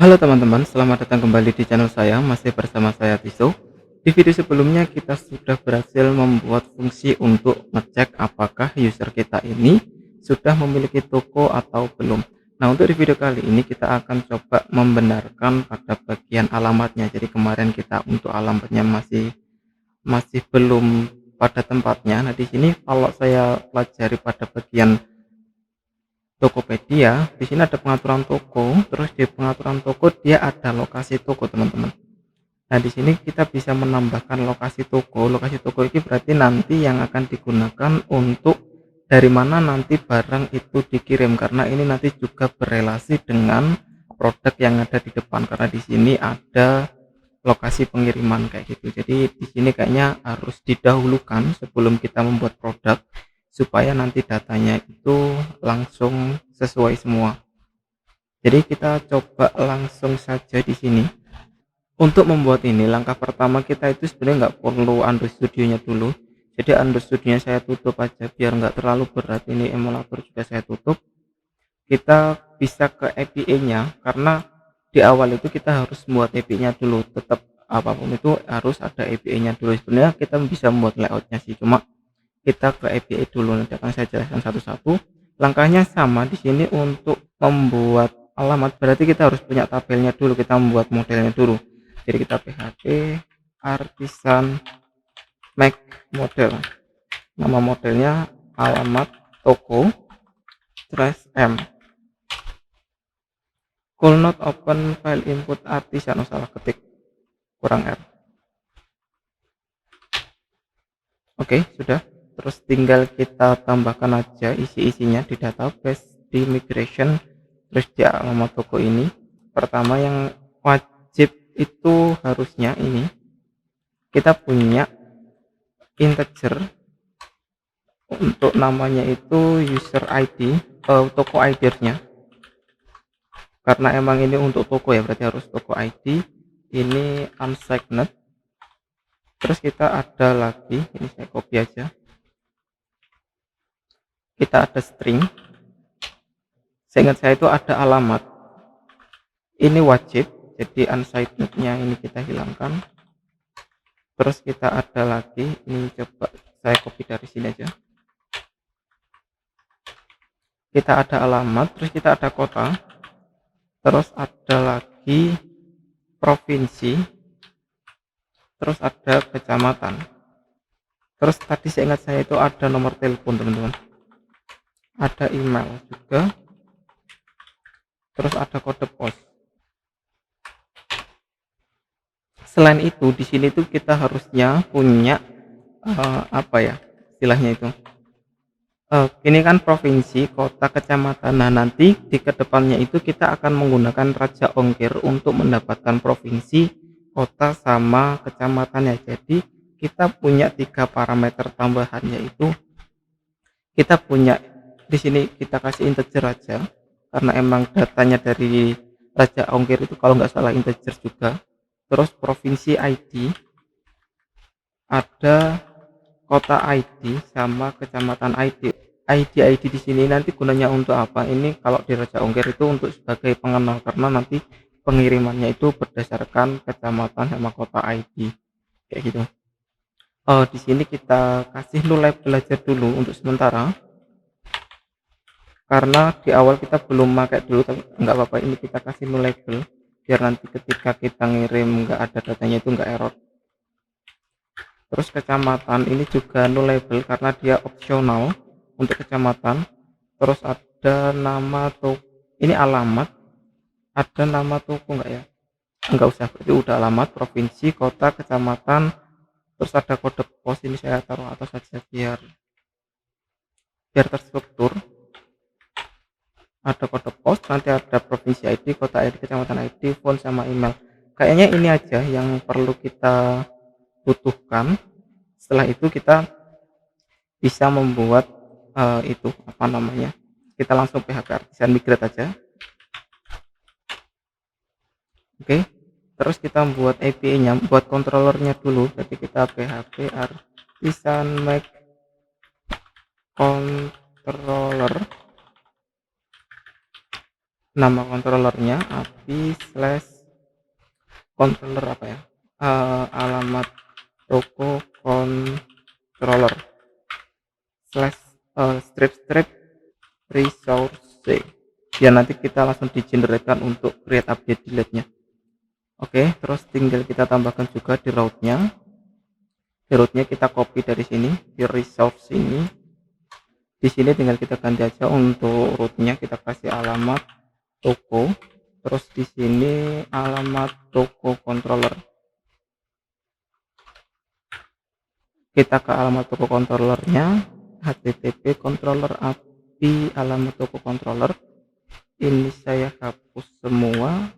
Halo teman-teman, selamat datang kembali di channel saya. Masih bersama saya Tiso. Di video sebelumnya kita sudah berhasil membuat fungsi untuk ngecek apakah user kita ini sudah memiliki toko atau belum. Nah, untuk di video kali ini kita akan coba membenarkan pada bagian alamatnya. Jadi kemarin kita untuk alamatnya masih masih belum pada tempatnya. Nah, di sini kalau saya pelajari pada bagian Tokopedia, di sini ada pengaturan toko, terus di pengaturan toko dia ada lokasi toko, teman-teman. Nah, di sini kita bisa menambahkan lokasi toko. Lokasi toko ini berarti nanti yang akan digunakan untuk dari mana nanti barang itu dikirim, karena ini nanti juga berelasi dengan produk yang ada di depan, karena di sini ada lokasi pengiriman kayak gitu. Jadi di sini kayaknya harus didahulukan sebelum kita membuat produk supaya nanti datanya itu langsung sesuai semua. Jadi kita coba langsung saja di sini. Untuk membuat ini, langkah pertama kita itu sebenarnya nggak perlu Android Studio-nya dulu. Jadi Android Studio-nya saya tutup aja biar nggak terlalu berat. Ini emulator juga saya tutup. Kita bisa ke API-nya karena di awal itu kita harus membuat API-nya dulu. Tetap apapun itu harus ada API-nya dulu. Sebenarnya kita bisa membuat layoutnya sih, cuma kita ke API dulu. Nanti akan saya jelaskan satu-satu. Langkahnya sama di sini. Untuk membuat alamat berarti kita harus punya tabelnya dulu, kita membuat modelnya dulu. Jadi kita php artisan make model, nama modelnya alamat toko -m, could not open file input artisan, oh salah ketik, kurang r. Oke, sudah. Terus tinggal kita tambahkan aja isi-isinya di database, di migration, terus di alamat toko ini. Pertama yang wajib itu harusnya ini kita punya integer untuk namanya itu user ID, toko ID-nya. Karena emang ini untuk toko ya, berarti harus toko ID. Ini unsigned. Terus kita ada lagi, ini saya copy aja. Kita ada string. Seingat saya itu ada alamat. Ini wajib, jadi unsigned-nya ini kita hilangkan. Terus kita ada lagi, ini coba saya copy dari sini aja. Kita ada alamat, terus kita ada kota. Terus ada lagi provinsi, terus ada kecamatan. Terus tadi seingat saya itu ada nomor telepon, teman-teman. Ada email juga. Terus ada kode pos. Selain itu di sini tuh kita harusnya punya apa ya istilahnya itu. Ini kan provinsi, kota, kecamatan. Nah, nanti di kedepannya itu kita akan menggunakan raja ongkir untuk mendapatkan provinsi, kota, sama kecamatannya. Jadi kita punya 3 parameter tambahan, yaitu kita punya di sini kita kasih integer aja karena emang datanya dari raja ongkir itu kalau nggak salah integer juga. Terus provinsi ID, ada kota ID, sama kecamatan ID. ID di sini nanti gunanya untuk apa? Ini kalau di Raja Ongkir itu untuk sebagai pengenal, karena nanti pengirimannya itu berdasarkan kecamatan sama kota ID kayak gitu. Di sini kita kasih null label aja dulu untuk sementara, karena di awal kita belum pakai dulu, tapi nggak apa-apa, ini kita kasih null label biar nanti ketika kita ngirim nggak ada datanya itu nggak error. Terus kecamatan ini juga null label karena dia opsional untuk kecamatan. Terus ada nama toko, ini alamat, ada nama toko enggak ya? Enggak usah, berarti udah alamat, provinsi, kota, kecamatan. Terus ada kode pos, ini saya taruh atas saja biar terstruktur. Ada kode pos, nanti ada provinsi ID, kota ID, kecamatan ID, phone, sama email. Kayaknya ini aja yang perlu kita butuhkan. Setelah itu kita bisa membuat itu apa namanya, kita langsung PHP artisan migrate aja. Oke, terus kita buat API nya, buat controllernya dulu. Jadi kita PHP artisan make controller. nama controllernya api slash controller apa ya, alamat toko controller slash strip resource, ya nanti kita langsung digeneratkan untuk create update delete nya. Oke, terus tinggal kita tambahkan juga di route-nya. Di route-nya kita copy dari sini di resource ini. Di sini tinggal kita ganti aja untuk route-nya, kita kasih alamat toko, terus di sini alamat toko controller. Kita ke alamat toko controllernya, http controller api alamat toko controller. Ini saya hapus semua.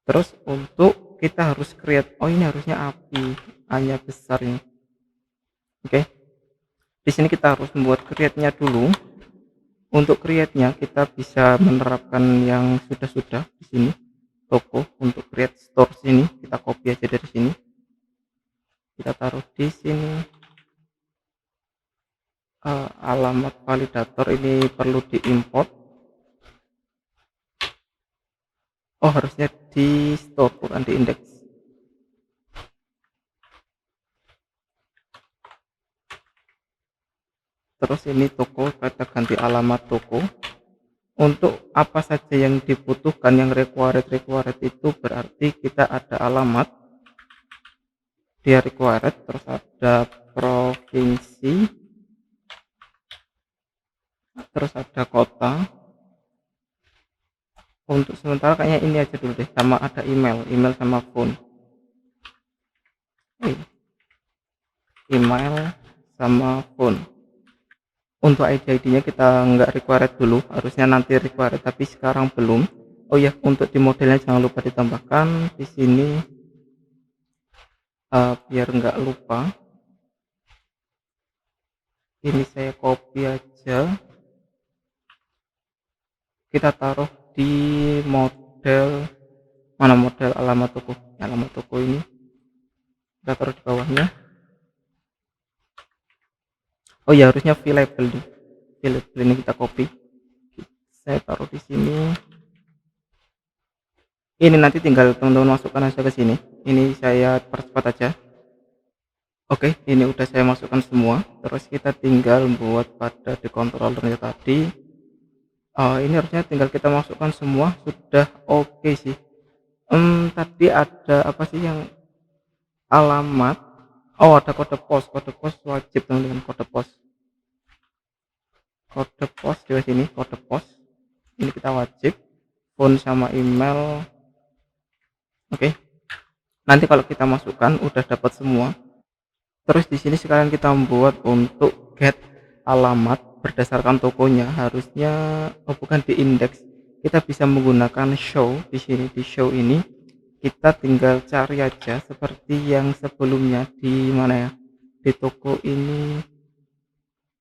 Terus untuk kita harus create, oh ini harusnya api hanya besar ini. Oke, di sini kita harus membuat create-nya dulu. Untuk create-nya kita bisa menerapkan yang sudah di sini toko. Untuk create store sini kita copy aja dari sini, kita taruh di sini. Alamat validator ini perlu diimport. Oh harusnya di store bukan di index. Terus ini toko, kita ganti alamat toko. Untuk apa saja yang dibutuhkan, yang required itu berarti kita ada alamat, dia required, terus ada provinsi, terus ada kota. Untuk sementara kayaknya ini aja dulu deh, sama ada email sama phone. Email sama phone. Untuk ID-nya kita nggak required dulu, harusnya nanti required tapi sekarang belum. Oh ya, untuk di modelnya jangan lupa ditambahkan di sini, biar nggak lupa. Ini saya copy aja, kita taruh di model, mana model alamat toko, alamat toko ini kita taruh di bawahnya. Oh ya, harusnya available ini kita copy, saya taruh di sini. Ini nanti tinggal teman-teman masukkan aja ke sini, ini saya percepat aja. Oke, ini udah saya masukkan semua. Terus kita tinggal buat pada di controllernya tadi. Ini harusnya tinggal kita masukkan semua, sudah oke sih. Tadi ada apa sih yang alamat? Oh ada kode pos wajib teman-teman, kode pos di sini, kode pos ini kita wajib, phone sama email. Oke, nanti kalau kita masukkan udah dapat semua. Terus di sini sekarang kita membuat untuk get alamat berdasarkan tokonya, harusnya bukan di index, kita bisa menggunakan show. Di sini di show ini kita tinggal cari aja seperti yang sebelumnya di mana ya, di toko ini.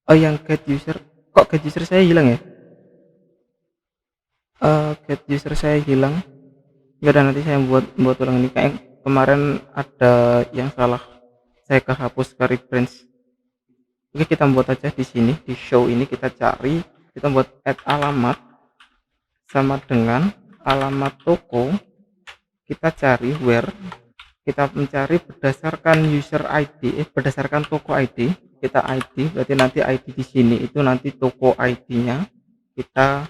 Oh yang get user, kok get user saya hilang ya, get user saya hilang. Ya udah, nanti saya buat ulang ini, kayak kemarin ada yang salah, saya kehapus ke reference. Oke, kita buat aja di sini di show ini, kita cari, kita buat add alamat sama dengan alamat toko, kita cari where, kita mencari berdasarkan user ID, berdasarkan toko ID, kita ID berarti nanti ID di sini itu nanti toko ID-nya kita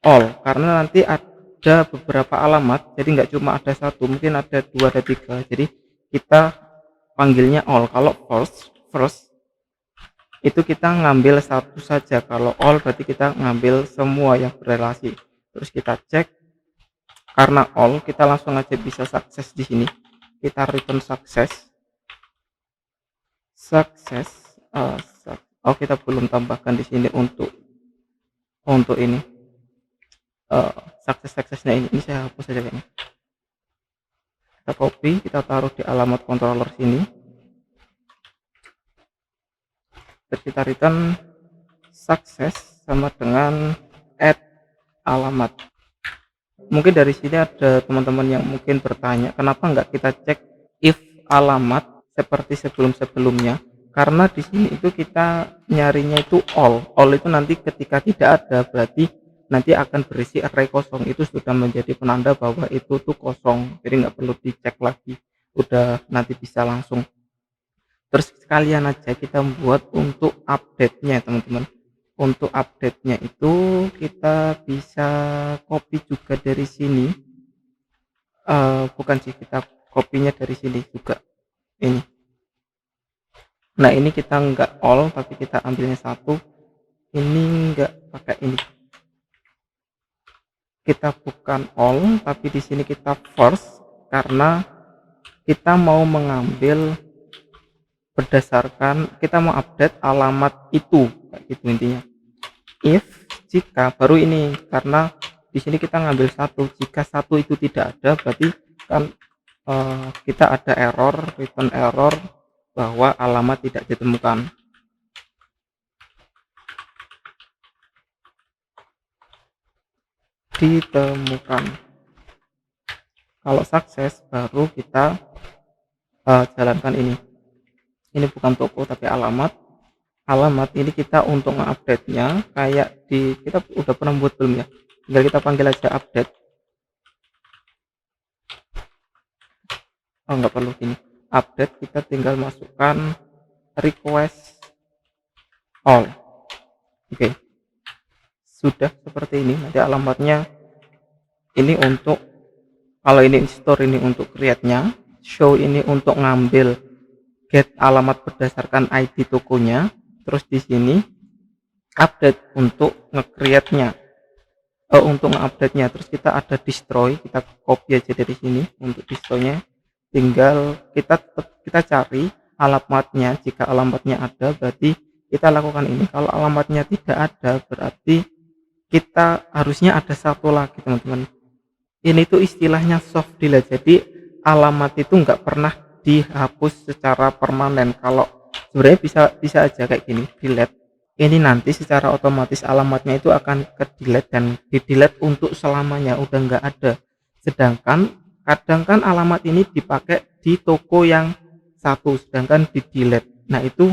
all, karena nanti ada beberapa alamat, jadi nggak cuma ada satu, mungkin ada 2 ada 3, jadi kita panggilnya all. Kalau first itu kita ngambil satu saja, kalau all berarti kita ngambil semua yang berrelasi. Terus kita cek, karena all kita langsung aja bisa sukses di sini, kita return sukses. Oh kita belum tambahkan di sini untuk ini suksesnya ini saya hapus saja kayaknya. Kita copy, kita taruh di alamat controller sini, terus kita return sukses sama dengan add alamat. Mungkin dari sini ada teman-teman yang mungkin bertanya, kenapa nggak kita cek if alamat seperti sebelum-sebelumnya, karena di sini itu kita nyarinya itu all itu nanti ketika tidak ada berarti nanti akan berisi array kosong, itu sudah menjadi penanda bahwa itu tuh kosong, jadi nggak perlu dicek lagi, udah nanti bisa langsung. Terus sekalian aja kita buat untuk update-nya teman-teman. Untuk update-nya itu kita bisa copy juga dari sini. Bukan sih, kita kopinya dari sini juga ini. Nah ini kita nggak all tapi kita ambilnya satu, ini nggak pakai ini, kita bukan all tapi di sini kita first karena kita mau mengambil berdasarkan kita mau update alamat itu, kayak gitu intinya. If jika baru ini, karena di sini kita ngambil satu, jika satu itu tidak ada berarti kan kita ada error, return error bahwa alamat tidak ditemukan. Kalau sukses baru kita jalankan ini. Ini bukan toko tapi alamat ini kita untuk nge-update nya kayak di kita udah pernah buat belum ya, tinggal kita panggil aja update. Oh nggak perlu gini, update kita tinggal masukkan request all. Oke. Sudah seperti ini, nanti alamatnya ini untuk kalau ini store, ini untuk create nya, show ini untuk ngambil get alamat berdasarkan ID tokonya, terus di sini update untuk nge-create nya, untuk nge-update nya, terus kita ada destroy, kita copy aja dari sini untuk destroy nya, tinggal kita cari alamatnya. Jika alamatnya ada berarti kita lakukan ini, kalau alamatnya tidak ada berarti kita harusnya ada satu lagi teman-teman. Ini tuh istilahnya soft delete, jadi alamat itu nggak pernah dihapus secara permanen. Kalau sebenarnya bisa aja kayak gini, delete ini nanti secara otomatis alamatnya itu akan ke delete dan di delete untuk selamanya, udah nggak ada. Sedangkan kadang kan alamat ini dipakai di toko yang satu sedangkan di delete, nah itu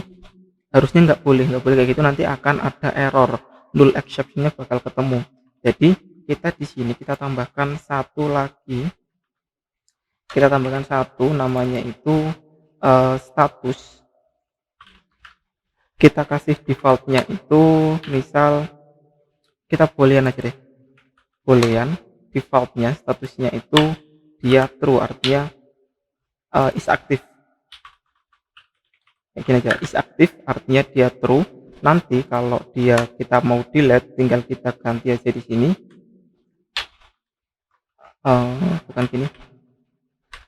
harusnya nggak boleh kayak gitu, nanti akan ada error, null exception-nya bakal ketemu. Jadi kita di sini kita tambahkan satu lagi, kita tambahkan satu, namanya itu status. Kita kasih defaultnya itu misal kita boolean aja deh, boolean defaultnya statusnya itu dia true, artinya is active. Kayak gini aja, is active artinya dia true. Nanti kalau kita mau delete tinggal kita ganti aja di sini, bukan gini,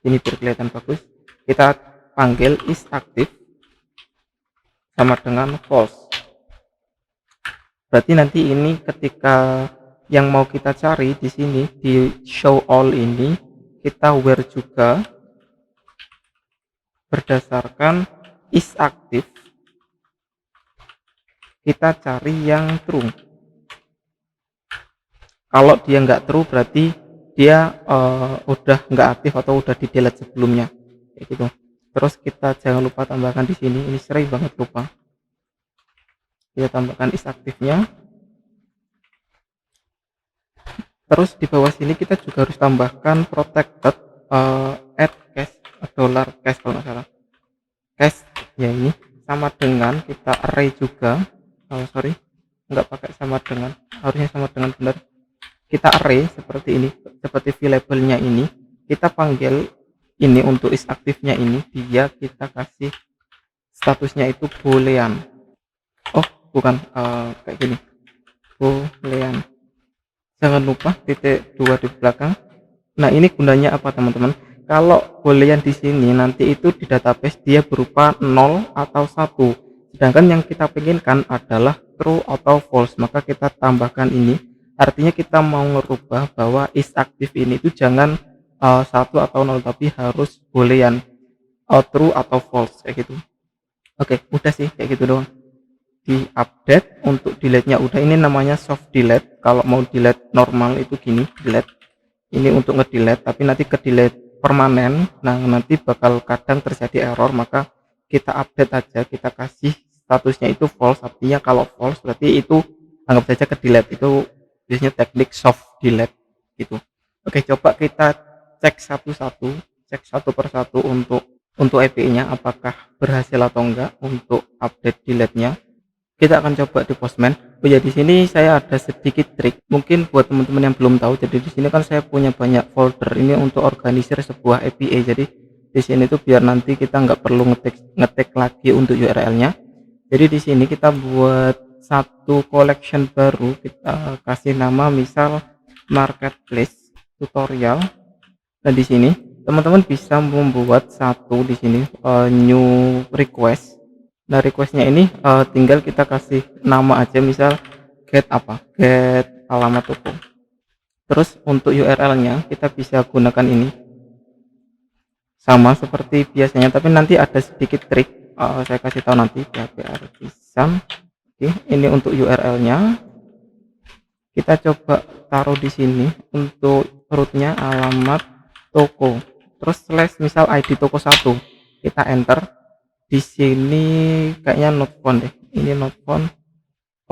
ini biar kelihatan bagus, kita panggil is active sama dengan false. Berarti nanti ini ketika yang mau kita cari di sini di show all ini kita where juga berdasarkan is active, kita cari yang true. Kalau dia nggak true berarti dia udah nggak aktif atau udah di delete sebelumnya, kayak gitu. Terus kita jangan lupa tambahkan di sini, ini sering banget lupa, kita tambahkan is aktifnya. Terus di bawah sini kita juga harus tambahkan protected add cache $cache kalau nggak salah, cache ya, ini sama dengan kita array juga. Sorry, nggak pakai sama dengan, harusnya sama dengan, benar, kita array seperti ini, seperti variable-nya ini kita panggil ini untuk is aktifnya ini, dia kita kasih statusnya itu boolean. Oh bukan, kayak gini, boolean, jangan lupa titik 2 di belakang. Nah ini gunanya apa teman-teman, kalau boolean di sini nanti itu di database dia berupa 0 atau 1, sedangkan yang kita inginkan adalah true atau false, maka kita tambahkan ini. Artinya kita mau ngerubah bahwa is aktif ini itu jangan 1 atau 0 tapi harus boolean true atau false, kayak gitu. Oke, udah sih kayak gitu doang. Di update untuk delete nya udah, ini namanya soft delete. Kalau mau delete normal itu gini, delete ini untuk ngedelete, tapi nanti ke delete permanen, nah nanti bakal kadang terjadi error, maka kita update aja, kita kasih statusnya itu false, artinya kalau false berarti itu anggap saja ke delete, itu biasanya teknik soft delete gitu. Oke, coba kita cek satu-satu, cek satu persatu untuk API-nya apakah berhasil atau enggak untuk update delete-nya. Kita akan coba di Postman. Oh ya, di sini saya ada sedikit trik. Mungkin buat teman-teman yang belum tahu, jadi di sini kan saya punya banyak folder ini untuk organisir sebuah API. Jadi di sini tuh biar nanti kita nggak perlu ngetik lagi untuk URL-nya. Jadi di sini kita buat satu collection baru, kita kasih nama misal marketplace tutorial. Nah, di sini teman-teman bisa membuat satu di sini new request. Nah, requestnya ini tinggal kita kasih nama aja, misal get apa, get alamat toko. Terus untuk URL-nya kita bisa gunakan ini sama seperti biasanya, tapi nanti ada sedikit trik, saya kasih tahu nanti. PHP artisan. Oke, ini untuk URL-nya kita coba taruh di sini untuk rootnya alamat toko, terus slash misal ID toko 1, kita enter. Di sini kayaknya not found deh, ini not found.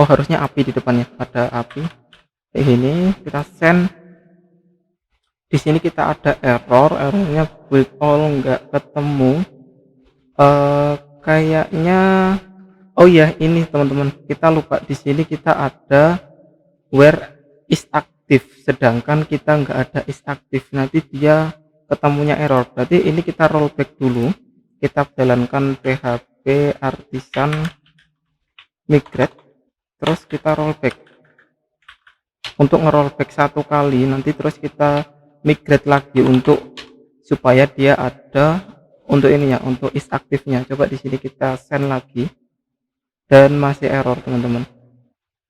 Oh, harusnya API di depannya, ada API kayak gini. Kita send. Di sini kita ada errornya build all nggak ketemu. Kayaknya oh iya, ini teman-teman, kita lupa, di sini kita ada where is active, sedangkan kita nggak ada is active, nanti dia ketemunya error. Berarti ini kita rollback dulu, kita jalankan PHP artisan migrate, terus kita rollback. Untuk ngerollback satu kali, nanti terus kita migrate lagi untuk supaya dia ada untuk ininya, untuk is aktifnya. Coba di sini kita send lagi dan masih error teman-teman.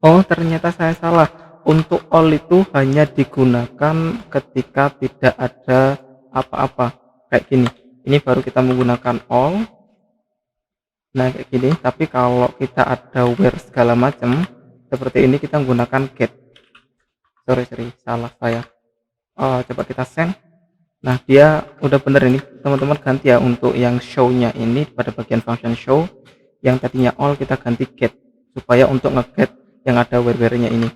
Oh, ternyata saya salah. Untuk all itu hanya digunakan ketika tidak ada apa-apa kayak gini. Ini baru kita menggunakan all. Nah, kayak gini. Tapi kalau kita ada where segala macam seperti ini, kita menggunakan get. Sorry, salah saya. Coba kita send. Nah, dia udah bener ini teman-teman, ganti ya untuk yang show-nya ini pada bagian function show, yang tadinya all kita ganti get supaya untuk ngeget yang ada where-nya ini.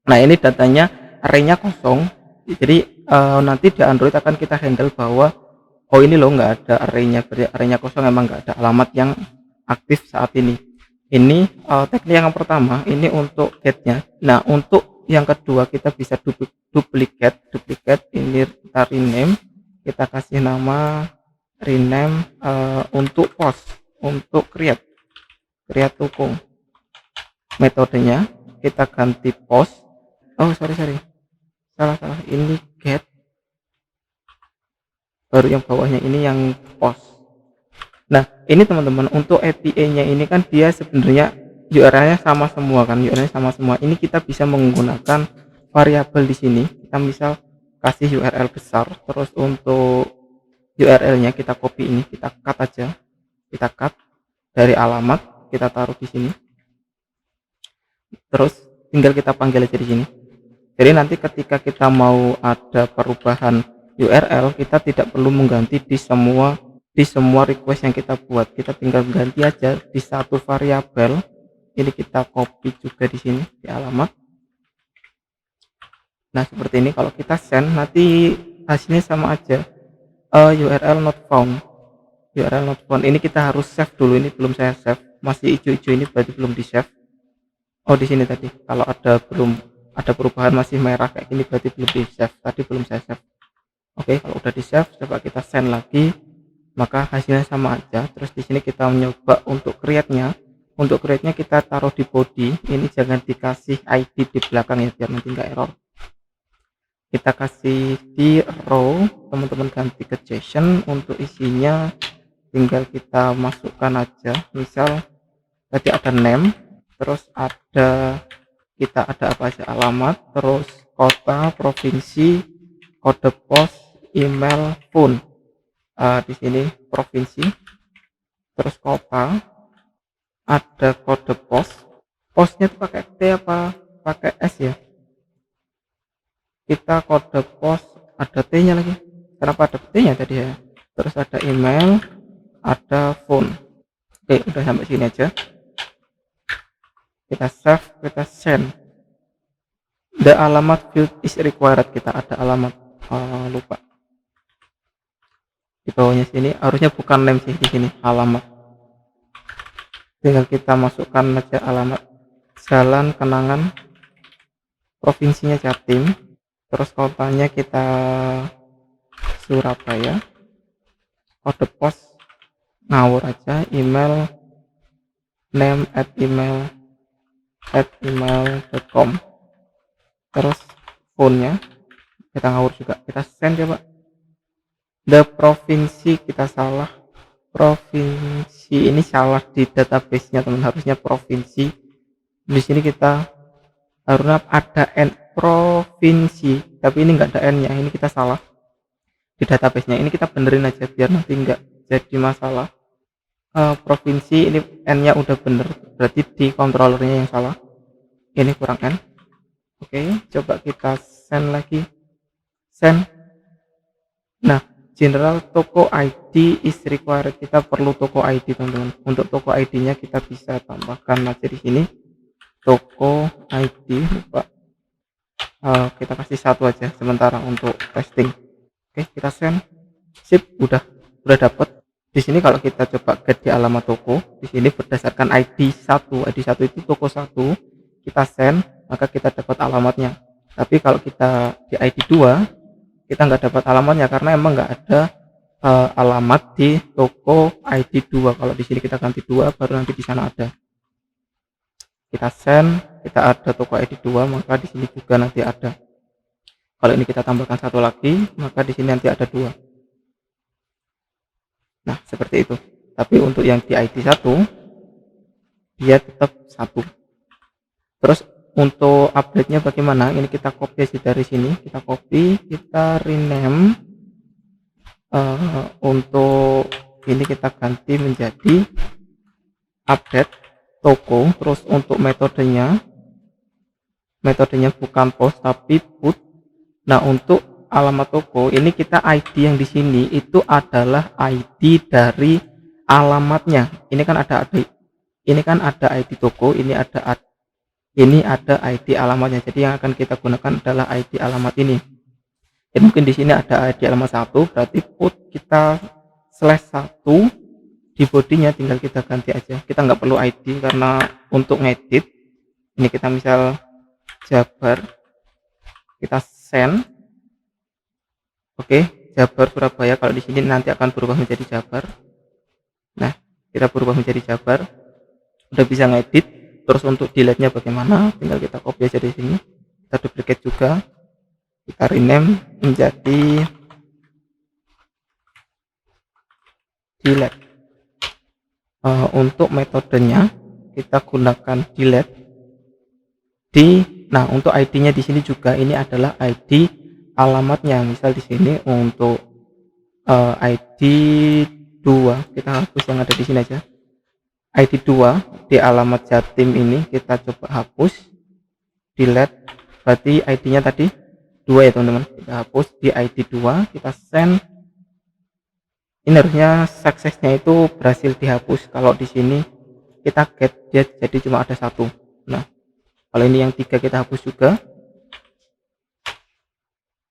Nah, ini datanya array-nya kosong, jadi nanti di Android akan kita handle bahwa oh ini loh nggak ada array-nya, berarti array-nya kosong, emang nggak ada alamat yang aktif saat ini. Ini teknik yang pertama, ini untuk get-nya. Nah, untuk yang kedua kita bisa duplicate ini kita rename, kita kasih nama rename untuk post, untuk create toko. Metodenya kita ganti post. Oh, sorry, salah, ini get, baru yang bawahnya ini yang post. Nah, ini teman-teman, untuk API-nya ini kan dia sebenarnya URL-nya sama semua kan, URL-nya sama semua. Ini kita bisa menggunakan variabel di sini. Kita misal kasih URL besar, terus untuk URL-nya kita copy ini, kita cut aja. Kita cut dari alamat, kita taruh di sini. Terus tinggal kita panggil aja di sini. Jadi nanti ketika kita mau ada perubahan URL, kita tidak perlu mengganti di semua request yang kita buat. Kita tinggal ganti aja di satu variabel. Ini kita copy juga di sini di alamat. Nah, seperti ini. Kalau kita send nanti hasilnya sama aja. URL not found. URL not found. Ini kita harus save dulu. Ini belum saya save. Masih hijau-hijau ini berarti belum di save. Oh, di sini tadi. Kalau belum ada perubahan masih merah kayak gini berarti belum di save. Tadi belum saya save. Oke, kalau udah di save, coba kita send lagi. Maka hasilnya sama aja. Terus di sini kita mencoba untuk create-nya. Untuk create-nya kita taruh di body. Ini jangan dikasih ID di belakang ya, biar nanti nggak error. Kita kasih di row, teman-teman ganti ke JSON. Untuk isinya tinggal kita masukkan aja. Misal tadi ada name, terus kita ada apa aja, alamat, terus kota, provinsi, kode pos, email, phone. Di sini provinsi, terus kota, ada kode pos. Posnya itu pakai T apa pakai S ya? Kita kode pos ada T-nya lagi. Kenapa ada T-nya tadi ya? Terus ada email, ada phone. Oke, udah sampai sini aja. Kita save, kita send. The alamat field is required. Kita ada alamat, lupa di bawahnya sini, harusnya bukan name sih, di sini alamat. Tinggal kita masukkan aja alamat Jalan Kenangan, provinsinya Jatim, terus kotanya kita Surabaya, kode pos ngawur aja, email name@email.com, terus phone-nya kita ngawur juga, kita send coba. The provinsi kita salah, provinsi ini salah di database-nya teman, harusnya provinsi. Di sini kita harusnya ada n provinsi, tapi ini enggak ada n-nya, ini kita salah di database-nya. Ini kita benerin aja biar nanti enggak jadi masalah. Provinsi ini n-nya udah bener, berarti di controllernya yang salah, ini kurang n. Oke, coba kita send lagi, send. Nah, general toko ID is required, kita perlu toko ID teman-teman. Untuk toko ID-nya kita bisa tambahkan aja di sini toko ID, lupa, kita kasih satu aja sementara untuk testing. Oke, kita send, sip, udah dapet. Di sini kalau kita coba get di alamat toko, di sini berdasarkan ID 1 itu toko 1, kita send, maka kita dapat alamatnya. Tapi kalau kita di ID 2, kita nggak dapat alamatnya karena emang nggak ada alamat di toko ID 2. Kalau di sini kita ganti 2, baru nanti di sana ada. Kita send, kita ada toko ID 2, maka di sini juga nanti ada. Kalau ini kita tambahkan satu lagi, maka di sini nanti ada 2. Nah, seperti itu. Tapi untuk yang di ID 1, dia tetap 1. Terus untuk update-nya bagaimana? Ini kita copy aja dari sini, kita copy, kita rename. Untuk ini kita ganti menjadi update toko. Terus untuk metodenya bukan post tapi put. Nah, untuk alamat toko ini kita ID yang di sini itu adalah ID dari alamatnya. Ini kan ada ID toko, ini ada ID alamatnya. Jadi yang akan kita gunakan adalah ID alamat ini. Ya, mungkin di sini ada ID alamat 1, berarti put kita /1, di bodinya tinggal kita ganti aja. Kita nggak perlu ID karena untuk ngedit ini kita misal Jabar, kita send. Oke, Jabar Surabaya. Kalau di sini nanti akan berubah menjadi Jabar. Nah, kita berubah menjadi Jabar. Udah bisa ngedit. Terus untuk delete-nya bagaimana? Tinggal kita copy aja di sini. Kita duplicate juga. Kita rename menjadi delete. Untuk metodenya kita gunakan delete. Nah, untuk ID-nya di sini juga ini adalah ID alamatnya. Misal di sini untuk ID 2, kita hapus yang ada di sini aja. ID 2 di alamat Jatim ini kita coba hapus, delete, berarti ID-nya tadi 2 ya teman-teman. Kita hapus di ID 2, kita send. Ini harusnya suksesnya itu berhasil dihapus. Kalau di sini kita get, dia jadi cuma ada 1. Nah, kalau ini yang 3 kita hapus juga.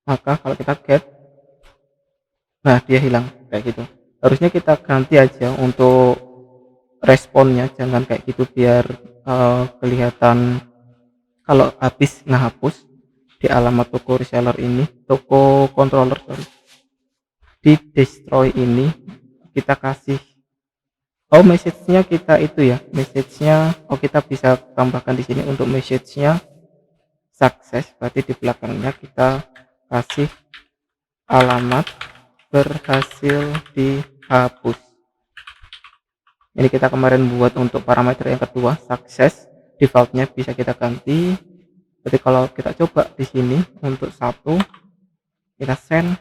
Maka kalau kita get, nah dia hilang kayak gitu. Harusnya kita ganti aja untuk responnya, jangan kayak gitu biar kelihatan kalau habis ngehapus di alamat toko reseller ini, toko controller di destroy ini kita kasih message-nya kita itu ya, message-nya kita bisa tambahkan di sini untuk message-nya sukses, berarti di belakangnya kita kasih alamat berhasil dihapus. Ini kita kemarin buat untuk parameter yang kedua, sukses, defaultnya bisa kita ganti. Jadi kalau kita coba di sini untuk 1, kita send,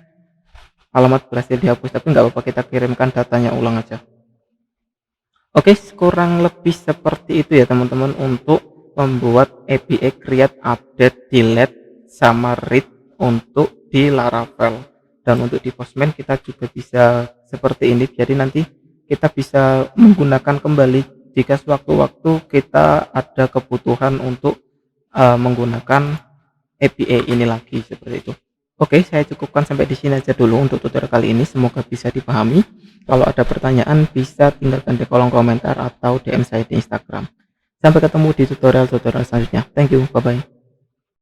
alamat berhasil dihapus, tapi nggak apa-apa, kita kirimkan datanya ulang aja. Oke, kurang lebih seperti itu ya teman-teman untuk membuat API create, update, delete, sama read untuk di Laravel. Dan untuk di Postman kita juga bisa seperti ini. Jadi nanti kita bisa menggunakan kembali jika sewaktu-waktu kita ada kebutuhan untuk menggunakan API ini lagi, seperti itu. Oke, saya cukupkan sampai di sini aja dulu untuk tutorial kali ini. Semoga bisa dipahami. Kalau ada pertanyaan bisa tinggalkan di kolom komentar atau DM saya di Instagram. Sampai ketemu di tutorial-tutorial selanjutnya. Thank you, bye bye.